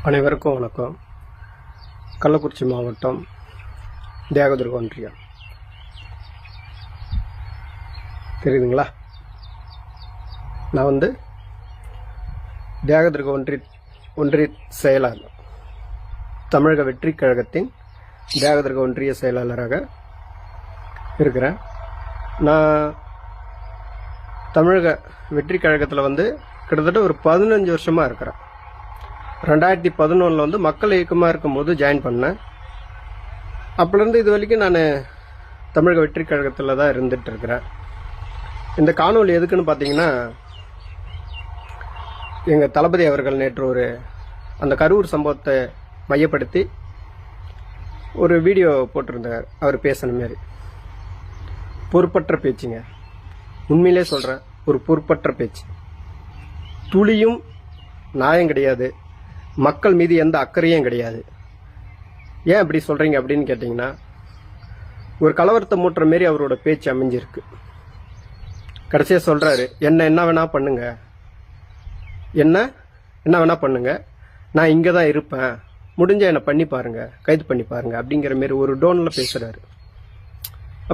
அனைவருக்கும் வணக்கம். கள்ளக்குறிச்சி மாவட்டம் தியாகதுர்க ஒன்றியம் தெரியுதுங்களா? நான் தியாகதுர்க ஒன்றிய செயலாளர், தமிழக வெற்றி கழகத்தின் தியாகதுர்க ஒன்றிய செயலாளராக இருக்கிறேன். நான் தமிழக வெற்றி கழகத்தில் கிட்டத்தட்ட ஒரு 15 வருஷமாக இருக்கிறேன். 2011 மக்கள் இயக்கமாக இருக்கும்போது ஜாயின் பண்ணேன். அப்போலேருந்து இது வரைக்கும் நான் தமிழக வெற்றி கழகத்தில் தான் இருந்துட்டு இருக்கிறேன். இந்த காணொலி எதுக்குன்னு பார்த்தீங்கன்னா, எங்கள் தளபதி அவர்கள் நேற்று அந்த கரூர் சம்பவத்தை மையப்படுத்தி ஒரு வீடியோ போட்டிருந்தார். அவர் பேசின மாரி பொறுப்பற்ற பேச்சுங்க. உண்மையிலே சொல்கிறேன், ஒரு பொறுப்பற்ற பேச்சு. துளியும் நியாயம் கிடையாது, மக்கள் மீது எந்த அக்கறையும் கிடையாது. ஏன் அப்படி சொல்றீங்க அப்படின்னு கேட்டீங்கன்னா, ஒரு கலவரத்தை மூட்டுற மாரி அவரோட பேச்சு அமைஞ்சிருக்கு. கடைசியா சொல்றாரு, என்ன வேணா பண்ணுங்க, என்ன வேணா பண்ணுங்க, நான் இங்க தான் இருப்பேன், முடிஞ்ச என்ன பண்ணி பாருங்க, கைது பண்ணி பாருங்க அப்படிங்கிற மாரி ஒரு டோன்ல பேசுறாரு.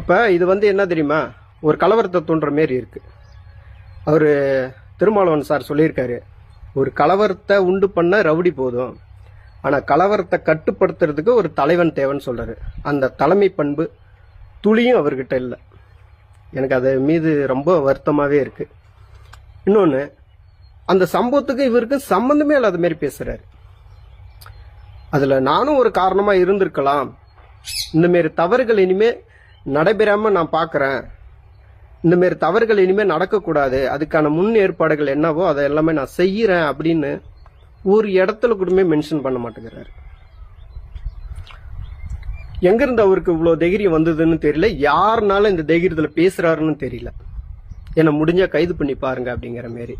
அப்ப இது என்ன தெரியுமா, ஒரு கலவரத்தை தூண்டுற மாரி இருக்கு. அவரு திருமாவளவன் சார் சொல்லியிருக்காரு, ஒரு கலவரத்தை உண்டு பண்ண ரவுடி போதும், ஆனா கலவரத்தை கட்டுப்படுத்துறதுக்கு ஒரு தலைவன் தேவைன்னு சொல்றாரு. அந்த தலைமை பண்பு துளியும் அவர்கிட்ட இல்லை. எனக்கு அது மீது ரொம்ப வருத்தமாவே இருக்கு. இன்னொன்னு, அந்த சம்பவத்துக்கு இவருக்கு சம்பந்தமே இல்லாத மாதிரி பேசுறாரு. அதுல நானும் ஒரு காரணமா இருந்திருக்கலாம், இந்த மாரி தவறுகள் இனிமே நடைபெறாம நான் பாக்குறேன், இந்த மாரி தவறுகள் இனிமே நடக்கக்கூடாது, அதுக்கான முன் ஏற்பாடுகள் என்னவோ அதை எல்லாமே நான் செய்யறேன் அப்படின்னு ஒரு இடத்துல கூடமே மென்ஷன் பண்ண மாட்டேங்கிறாரு. எங்கிருந்து அவருக்கு இவ்வளவு தைரியம் வந்ததுன்னு தெரியல, யாருனால இந்த தைரியத்துல பேசுறாருன்னு தெரியல. என்ன முடிஞ்சா கைது பண்ணி பாருங்க அப்படிங்கிற மாரி.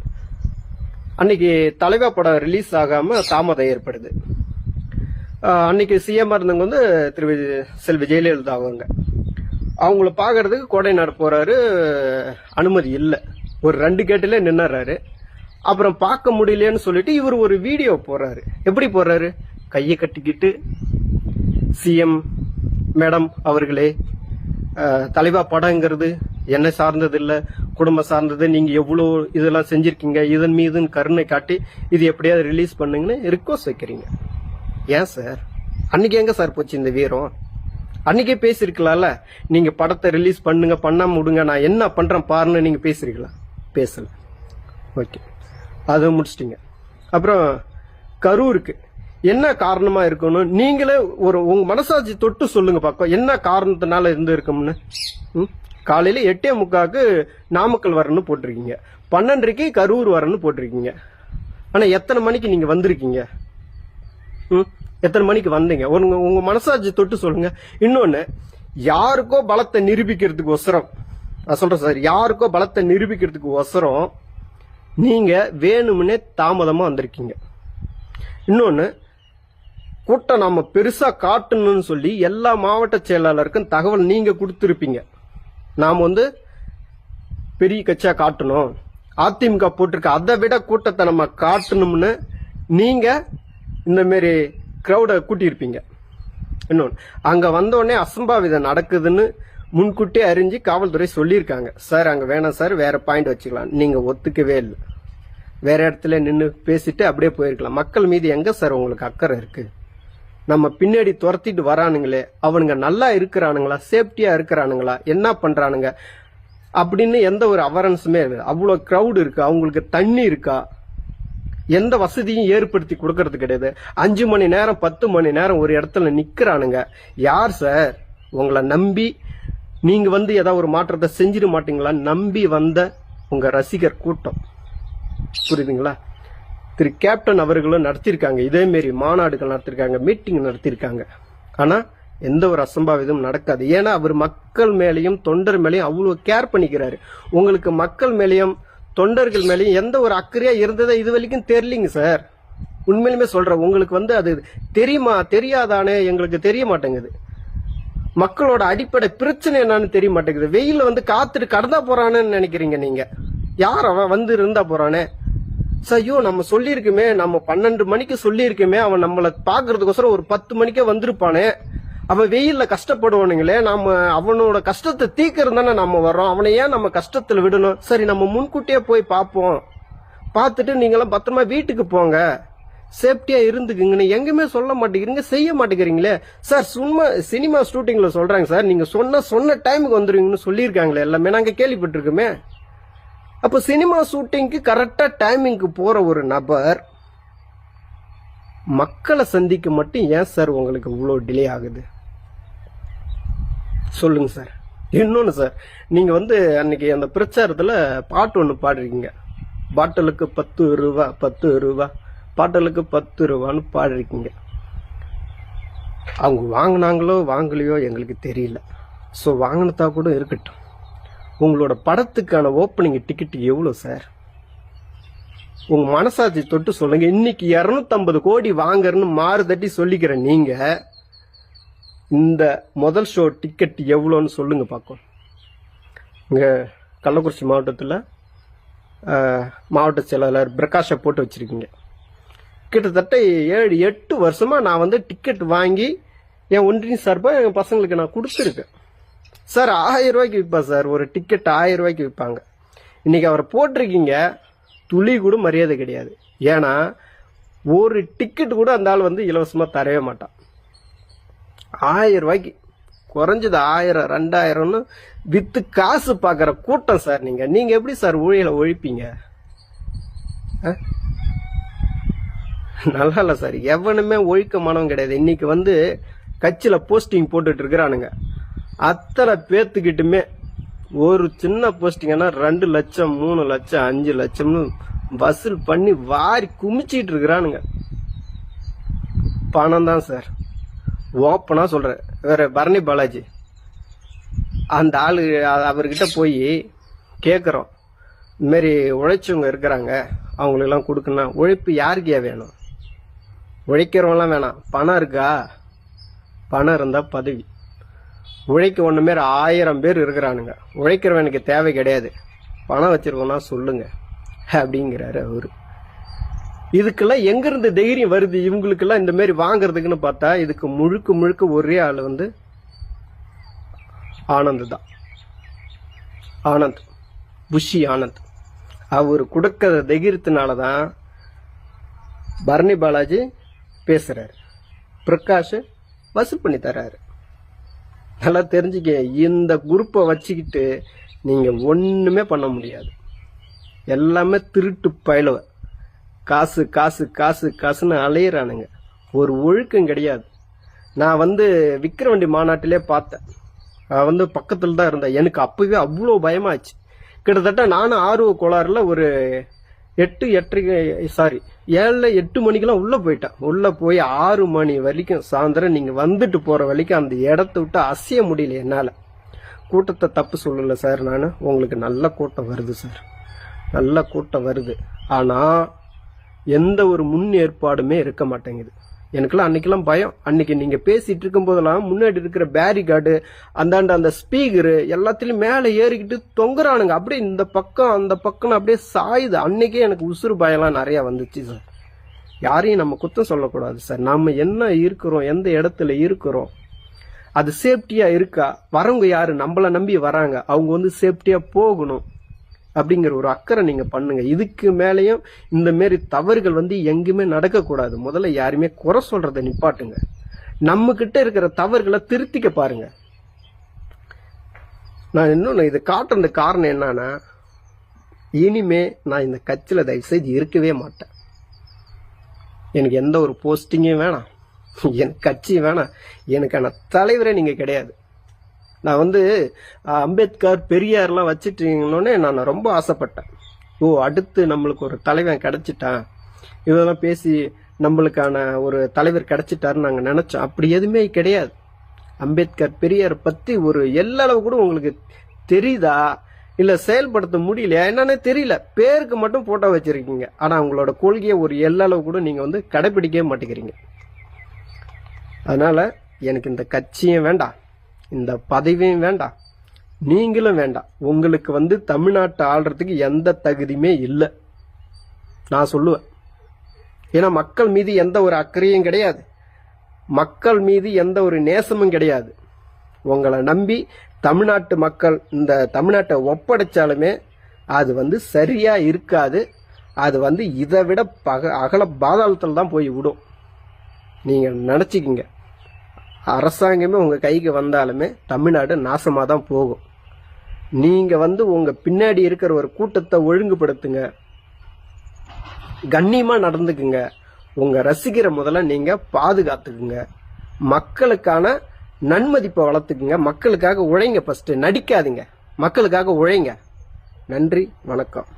அன்னைக்கு தலைவா படம் ரிலீஸ் ஆகாம தாமதம் ஏற்படுது. அன்னைக்கு சிஎம் இருந்தவங்க திரு செல்வி ஜெயலலிதா அவங்கள பாக்குறதுக்கு கோடைநாடு போறாரு, அனுமதி இல்லை, ஒரு 2 கேட்டுல நின்னுறாரு. அப்புறம் பார்க்க முடியலன்னு சொல்லிட்டு இவர் ஒரு வீடியோ போறாரு. எப்படி போறாரு, கையை கட்டிக்கிட்டு, சிஎம் மேடம் அவர்களே, தலைவா படங்கிறது என்ன சார்ந்தது இல்ல, குடும்பம் சார்ந்தது, நீங்க எவ்வளவு இதெல்லாம் செஞ்சிருக்கீங்க, இதன் மீது கருணை காட்டி இது எப்படியாவது ரிலீஸ் பண்ணுங்கன்னு ரிக்வஸ்ட் வைக்கிறீங்க. ஏன் சார் அன்னைக்கு எங்க சார் போச்சு இந்த வீரம்? அன்னைக்கே பேசிருக்கலாம்ல, நீங்க படத்தை ரிலீஸ் பண்ணுங்க, பண்ணாம விடுங்க, நான் என்ன பண்றேன் பாருன்னு நீங்க பேசுறீங்களா? பேசல. ஓகே, அதை முடிச்சிட்டீங்க. அப்புறம் கரூருக்கு என்ன காரணமா இருக்கணும், நீங்களே உங்க மனசாட்சி தொட்டு சொல்லுங்க பாக்க, என்ன காரணத்தினால இருந்து இருக்கும்னு. காலையில 8:45 நாமக்கல் வரணும்னு போட்டிருக்கீங்க, 12:30 கரூர் வரணும்னு போட்டிருக்கீங்க. ஆனா எத்தனை மணிக்கு நீங்க வந்திருக்கீங்க? எத்தனை மணிக்கு வந்தீங்க? உங்க மனசாட்சி தொட்டு சொல்லுங்க. இன்னொன்னு, யாருக்கோ பலத்தை நிரூபிக்கிறதுக்கு ஒசரம், நான் சொல்றேன் சார், யாருக்கோ பலத்தை நிரூபிக்கிறதுக்கு ஒசரம் நீங்க வேணும்னே தாமதமா வந்திருக்கீங்க. இன்னொன்னு, கூட்டம் நாம பெருசா காட்டணும்னு சொல்லி எல்லா மாவட்ட செயலாளருக்கும் தகவல் நீங்க கொடுத்திருப்பீங்க. நாம பெரிய கட்சியா காட்டணும், அதிமுக போட்டிருக்க அதை விட கூட்டத்தை நம்ம காட்டணும்னு நீங்க இந்த மாதிரி கிரௌட கூட்டியிருப்பீங்க. இன்னொன்று, அங்க வந்தோடனே அசம்பாவிதம் நடக்குதுன்னு முன்கூட்டியே அறிஞ்சு காவல்துறை சொல்லியிருக்காங்க. சார் அங்க வேணாம் சார், வேற பாயிண்ட் வச்சுக்கலாம். நீங்க ஒத்துக்கவே இல்லை, வேற இடத்துல நின்று பேசிட்டு அப்படியே போயிருக்கலாம். மக்கள் மீது எங்க சார் உங்களுக்கு அக்கறை இருக்கு? நம்ம பின்னாடி துரத்திட்டு வரானுங்களே, அவனுங்க நல்லா இருக்கிறானுங்களா, சேஃப்டியா இருக்கிறானுங்களா, என்ன பண்றானுங்க அப்படின்னு எந்த ஒரு அவேர்னஸுமே இல்லை. அவ்வளோ கிரௌடு இருக்கு, அவங்களுக்கு தண்ணி இருக்கா, எந்த வசதியும் ஏற்படுத்தி கொடுக்கறது கிடையாது. 5 மணி நேரம் 10 மணி நேரம் ஒரு இடத்துல நிக்கிறானுங்க. யார் சார் உங்களை நம்பி, நீங்க ஏதாவது ஒரு மாற்றத்தை செஞ்சிட மாட்டீங்களா நம்பி வந்த உங்க ரசிகர் கூட்டம், புரியுதுங்களா? திரு கேப்டன் அவர்களும் நடத்திருக்காங்க, இதே மாரி மாநாடுகள் நடத்திருக்காங்க, மீட்டிங் நடத்திருக்காங்க. ஆனா எந்த ஒரு அசம்பாவிதமும் நடக்காது. ஏன்னா அவர் மக்கள் மேலையும் தொண்டர் மேலையும் அவ்வளவு கேர் பண்ணிக்கிறாரு. உங்களுக்கு மக்கள் மேலையும் தொண்டர்கள் மேலேயும் எந்த ஒரு அக்கறையா இருந்ததை இது வரைக்கும் தெரியலீங்க சார். உண்மையிலுமே சொல்றேன், உங்களுக்கு அது தெரியுமா தெரியாதானே எங்களுக்கு தெரிய மாட்டேங்குது. மக்களோட அடிப்படை பிரச்சனை என்னன்னு தெரிய மாட்டேங்குது. வெயில காத்துட்டு கடந்தா போறானு நினைக்கிறீங்க நீங்க. யார் அவன் இருந்தா போறானே, சார் ஐயோ நம்ம சொல்லியிருக்குமே, நம்ம 12 மணிக்கு சொல்லியிருக்குமே, அவன் நம்மளை பாக்குறதுக்கோசரம் ஒரு 10 மணிக்கே வந்திருப்பானே, அவன் வெயில்ல கஷ்டப்படுவானுங்களே, நாம அவனோட கஷ்டத்தை தீக்கிறது தானே நம்ம வர்றோம், அவனை ஏன் நம்ம கஷ்டத்துல விடணும்? சரி நம்ம முன்கூட்டியே போய் பார்ப்போம், பார்த்துட்டு நீங்களாம் பத்திரமா வீட்டுக்கு போங்க, சேஃப்டியா இருந்துக்குங்கன்னு எங்குமே சொல்ல மாட்டேங்கிறீங்க, செய்ய மாட்டேங்கிறீங்களே. சார் சும்மா சினிமா ஷூட்டிங்ல சொல்றாங்க சார், நீங்க சொன்ன டைமுக்கு வந்துருவீங்கன்னு சொல்லியிருக்காங்களே, எல்லாமே நாங்க கேள்விப்பட்டிருக்கோமே. அப்போ சினிமா ஷூட்டிங்க்கு கரெக்டா டைமிங்க்கு போற ஒரு நபர் மக்களை சந்திக்க மட்டும் ஏன் சார் உங்களுக்கு இவ்வளோ டிலே ஆகுது? சொல்லுங்க சார். இன்னொன்னு சார், நீங்க அன்னைக்கு அந்த பிரச்சாரத்துல பாட்டு ஒன்று பாடுறீங்க, பாட்டலுக்கு 10 ரூபா 10 ரூபா, பாட்டலுக்கு 10 ரூபான்னு பாடுறீங்க. அவங்க வாங்கினாங்களோ வாங்கலையோ எங்களுக்கு தெரியல. ஸோ வாங்கினதா கூட இருக்கட்டும், உங்களோட படத்துக்கான ஓப்பனிங் டிக்கெட் எவ்வளோ சார்? உங்க மனசாட்சி தொட்டு சொல்லுங்க. இன்னைக்கு 250 கோடி வாங்கறன்னு மாறு தட்டி சொல்லிக்கிற நீங்க இந்த முதல் ஷோ டிக்கெட் எவ்வளோன்னு சொல்லுங்க பார்க்கும். இங்க கள்ளக்குறிச்சி மாவட்டத்தில் மாவட்ட செயலாளர் பிரகாஷை போட்டு வச்சிருக்கீங்க. கிட்டத்தட்ட 7-8 வருஷமா நான் டிக்கெட் வாங்கி என் ஒன்றியம் சார்பாக என் பசங்களுக்கு நான் கொடுத்துருக்கேன் சார். 1000 ரூபாய்க்கு விற்பா சார், ஒரு டிக்கெட் 1000 ரூபாய்க்கு விற்பாங்க. இன்னைக்கு அவரை போட்டிருக்கீங்க, துளி கூட மரியாதை கிடையாது. ஏன்னா ஒரு டிக்கெட் கூட அந்த ஆள் இலவசமா தரவே மாட்டான். 1000 ரூபாய்க்கு குறைஞ்சது 1000 2000ன்னு வித்து காசு பாக்குற கூட்டம் சார். நீங்க எப்படி சார் ஊழியலை ஒழிப்பீங்க? நல்லா இல்ல சார், எவனுமே ஒழிக்கமானவன் கிடையாது. இன்னைக்கு கட்சியில போஸ்டிங் போட்டுட்டு இருக்கிறானுங்க, அத்தனை பேத்துக்கிட்டுமே ஒரு சின்ன போஸ்டிங்கன்னா 2 லட்சம் 3 லட்சம் 5 லட்சம்னு வசூல் பண்ணி வாரி குமிச்சிட்டு இருக்கிறானுங்க. பணம் தான் சார், ஓப்பனா சொல்றேன். வேற பரணி பாலாஜி அந்த ஆளு, அவர்கிட்ட போய் கேட்குறோம், இந்த மாதிரி உழைச்சவங்க இருக்கிறாங்க, அவங்களுக்கெல்லாம் கொடுக்கணும். உழைப்பு யாருக்கே வேணும்? உழைக்கிறவங்களாம் வேணாம், பணம் இருக்கா? பணம் இருந்தா பதவி. உழைக்க ஒன்று மாரி 1000 பேர் இருக்கிறானுங்க, உழைக்கிறவனுக்கு தேவை கிடையாது, பணம் வச்சிருக்கோம்னா சொல்லுங்க அப்படிங்கிறாரு அவரு. இதுக்கெல்லாம் எங்கிருந்து தைரியம் வருது இவங்களுக்கெல்லாம் இந்த மாதிரி வாங்குறதுக்குன்னு பார்த்தா, இதுக்கு முழுக்க முழுக்க ஒரே ஆள் ஆனந்த் தான். ஆனந்த், புஷி ஆனந்த். அவர் கொடுக்கிற தைரியத்தினாலதான் பரணி பாலாஜி பேசுறாரு, பிரகாஷ் வசூல் பண்ணி தர்றாரு. நல்லா தெரிஞ்சுக்க, இந்த குரூப்பை வச்சுக்கிட்டு நீங்க ஒண்ணுமே பண்ண முடியாது. எல்லாமே திருட்டு பயலுவ, காசு காசு காசு காசுன்னு அலையிறானுங்க, ஒரு ஒழுக்கம் கிடையாது. நான் விக்கிரவண்டி மாநாட்டிலே பார்த்தேன், நான் பக்கத்துல தான் இருந்தேன். எனக்கு அப்பவே அவ்வளோ பயமாச்சு. கிட்டத்தட்ட நானும் ஆர்வ கோளாறுல ஒரு 7-8 மணிக்கெல்லாம் உள்ள போயிட்டேன். உள்ள போய் 6 மணி வரைக்கும் சாயந்தரம் நீங்க வந்துட்டு போற வரைக்கும் அந்த இடத்த விட்டு அசைய முடியல என்னால. கூட்டத்தை தப்பு சொல்லல சார், நான் உங்களுக்கு நல்ல கூட்டம் வருது சார், நல்ல கூட்டம் வருது. ஆனா எந்த ஒரு முன் ஏற்பாடுமே இருக்க மாட்டேங்குது. எனக்குலாம் அன்னைக்கெல்லாம் பயம். அன்னைக்கு நீங்க பேசிட்டு இருக்கும் போதெல்லாம் முன்னாடி இருக்கிற பேரிகார்டு, அந்த ஸ்பீக்கரு எல்லாத்திலயும் மேல ஏறிக்கிட்டு தொங்குறானுங்க. அப்படியே இந்த பக்கம் அந்த பக்கம் அப்படியே சாயுது. அன்னைக்கே எனக்கு உசுறு பயம்லாம் நிறைய வந்துச்சு சார். யாரையும் நம்ம குத்தம் சொல்லக்கூடாது சார். நம்ம என்ன இருக்கிறோம், எந்த இடத்துல இருக்கிறோம், அது சேஃப்டியா இருக்கா, வரவங்க யாரு நம்மள நம்பி வராங்க, அவங்க சேஃப்டியா போகணும் அப்படிங்கிற ஒரு அக்கறை நீங்க பண்ணுங்க. இதுக்கு மேலேயும் இந்த மாதிரி தவறுகள் எங்குமே நடக்கக்கூடாது. முதல்ல யாருமே குறை சொல்றதை நிப்பாட்டுங்க, நம்ம கிட்ட இருக்கிற தவறுகளை திருத்திக்க பாருங்க. நான் இன்னொன்னு இது காட்டுறது காரணம் என்னன்னா, இனிமே நான் இந்த கட்சியில தயவு செய்து இருக்கவே மாட்டேன். எனக்கு எந்த ஒரு போஸ்டிங்கும் வேணாம், எனக்கு கட்சியும் வேணாம், எனக்கான தலைவரே நீங்க கிடையாது. நான் அம்பேத்கர் பெரியார்லாம் வச்சுட்டீங்கன்னே நான் ரொம்ப ஆசைப்பட்டேன். அடுத்து நம்மளுக்கு ஒரு தலைவன் கிடைச்சிட்டான், இதெல்லாம் பேசி நம்மளுக்கான ஒரு தலைவர் கிடைச்சிட்டாருன்னு நாங்கள் நினைச்சோம். அப்படி எதுவுமே கிடையாது. அம்பேத்கர் பெரியார் பத்தி ஒரு எல்லளவு கூட உங்களுக்கு தெரியுதா, இல்ல செயல்படுத்த முடியலையா என்னன்னு தெரியல. பேருக்கு மட்டும் போட்டோ வச்சிருக்கீங்க, ஆனா உங்களோட கொள்கையை ஒரு எல்லளவு கூட நீங்க கடைபிடிக்கவே மாட்டேங்கிறீங்க. அதனால எனக்கு இந்த கட்சியும் வேண்டாம், இந்த பதவியும் வேண்டாம், நீங்களும் வேண்டாம். உங்களுக்கு தமிழ்நாட்டை ஆள்றதுக்கு எந்த தகுதியுமே இல்லை. நான் சொல்லுவேன். ஏன்னா மக்கள் மீது எந்த ஒரு அக்கறையும் கிடையாது, மக்கள் மீது எந்த ஒரு நேசமும் கிடையாது. உங்களை நம்பி தமிழ்நாட்டு மக்கள் இந்த தமிழ்நாட்டை ஒப்படைச்சாலுமே அது சரியா இருக்காது. அது இதை விட அகல பாதாளத்தில் தான் போய் விடும். நீங்க நினைச்சுக்கிங்க. அரசாங்கமே உங்க கைக்கு வந்தாலுமே தமிழ்நாடு நாசமா தான் போகும். நீங்க உங்க பின்னாடி இருக்கிற ஒரு கூட்டத்தை ஒழுங்குபடுத்துங்க, கண்ணியமா நடந்துக்குங்க, உங்க ரசிகரை முதல்ல நீங்க பாதுகாத்துக்குங்க, மக்களுக்கான நன்மதிப்பை வளர்த்துக்குங்க, மக்களுக்காக உழைங்க. ஃபர்ஸ்ட் நடிக்காதீங்க, மக்களுக்காக உழைங்க. நன்றி, வணக்கம்.